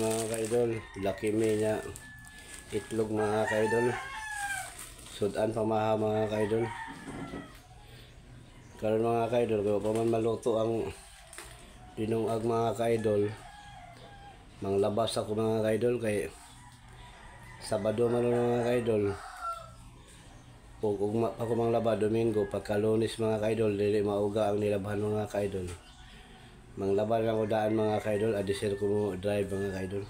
mga kaidol. Laki me niya itlog mga kaidol. Sudan pa maha mga kaidol. Karon mga kaidol, kaya pa man maluto ang dinungag mga kaidol. Manglabas ako mga kaidol kay Sabado man mga kaidol. Kung ako manglaba Domingo, pagka Lunes mga kaidol, dili mauga ang nilabahan mga kaidol. Manglaba lang ko daan mga kaidol, adisir ko mo drive mga kaidol.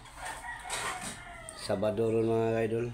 Sabado ron mga kaidol.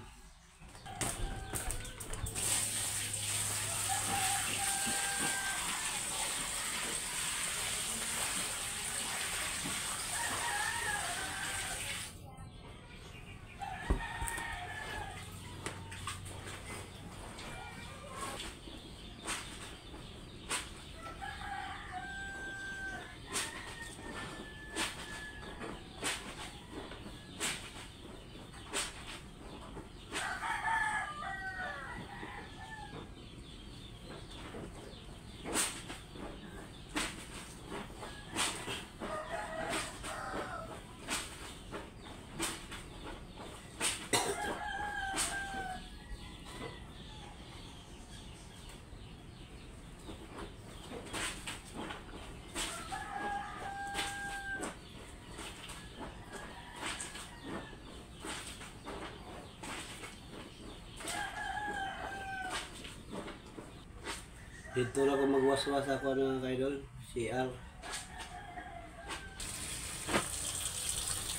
Dito na ako magwaswas ako mga kaidol, CR.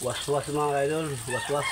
Waswas mga kaidol, waswas.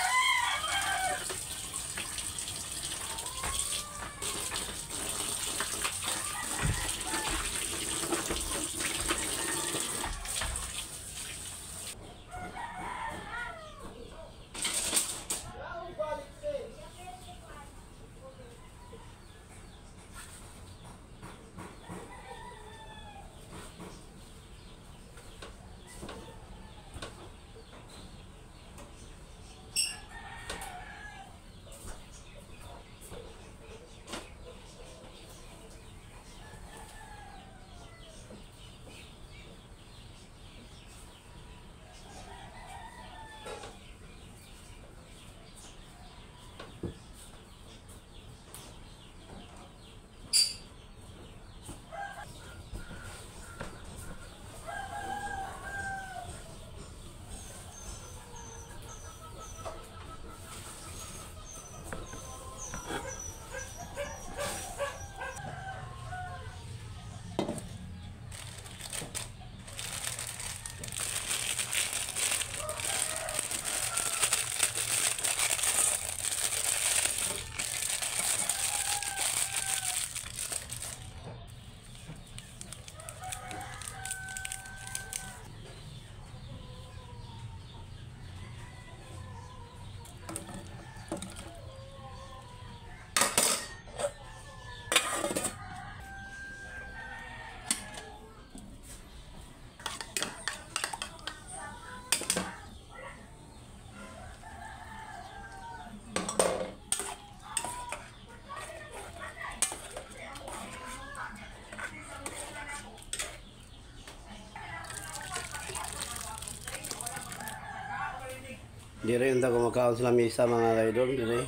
Dire yung tago magkaon sila misa mga kaidol, dire.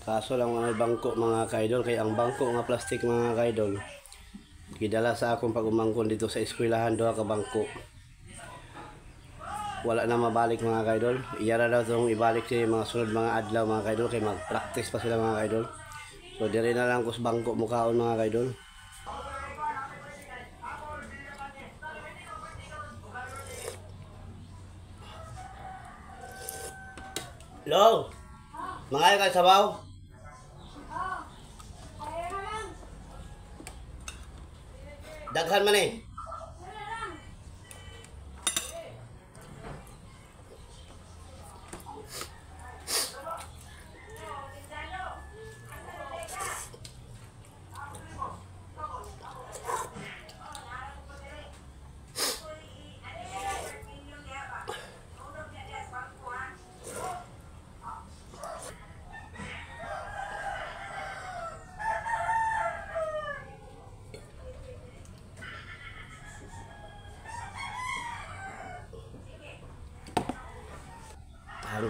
Kaso lang mga bangko mga kaidol, kay ang bangko nga plastic mga kaidol. Gidala sa akong pag-umangkon dito sa eskwelahan, doha ka bangko. Wala na mabalik mga kaidol. Iyara daw itong ibalik sa mga sunod mga adlaw mga kaidol, kay mag-practice pa sila mga kaidol. So dire na lang kus bangko mukaon mga kaidol. Hello? Mga ka sabaw? Daghan man eh.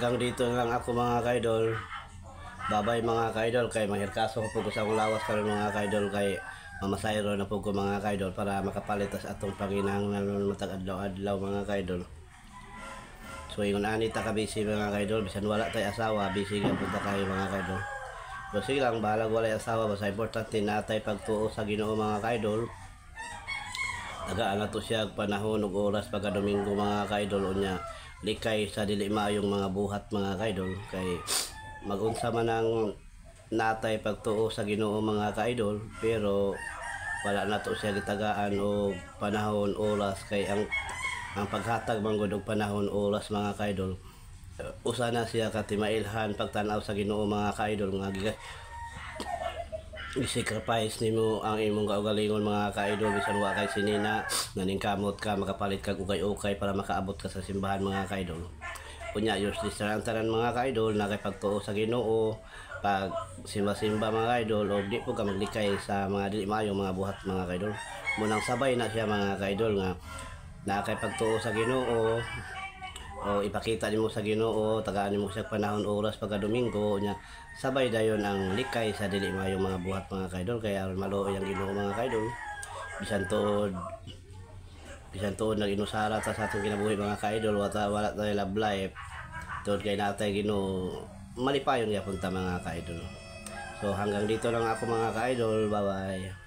hanggang dito na lang ako mga kaidol. Babay mga kaidol, kay mahirkaso ko po sa akong lawas karon mga kaidol, kay mamasayro na po ko mga kaidol para makapalitas atong panginahanglan matag adlaw-adlaw mga kaidol. So ingon ani ta ka busy mga kaidol, bisan wala tay asawa, busy gyud punta kayo mga kaidol. So sige lang, balag wala asawa, basta importante na tay pagtuo sa Ginoo mga kaidol. Tagaan na to siya panahon ug oras pagka Domingo mga kaidol, unya likay sa dili maayong mga buhat mga kaidol, kay magunsa man ang natay pagtuo sa Ginoo mga kaidol, pero wala na to siya gitagaan og panahon oras, kay ang paghatag man gud og panahon oras mga kaidol, usa na siya katimailhan pagtan-aw sa Ginoo mga kaidol, nga i-sacrifice nimo ang imong kaugalingon mga kaidol, bisan wa kay sinina naningkamot ka makapalit kag ukay-ukay para makaabot ka sa simbahan mga kaidol. Kunya useless na ang tanan mga kaidol na kay pagtuo sa Ginoo, pag simba-simba mga kaidol, o di po ka maglikay sa mga dili maayo mga buhat mga kaidol. Munang sabay na siya mga kaidol nga na kay pagtuo sa Ginoo, o ipakita nimo sa Ginoo, tagaan nimo siya panahon oras pagka Domingo, nya sabay dayon ang likay sa dili maayo mga buhat mga kaidol, kaya aron maluoy ang Ginoo mga kaidol. Bisan tuod nag-inusara ta sa atong kinabuhi mga kaidol, wala tayo love life, tuod kay natay Ginoo, malipayon gyapon ta mga kaidol. So hanggang dito lang ako mga kaidol, bye bye.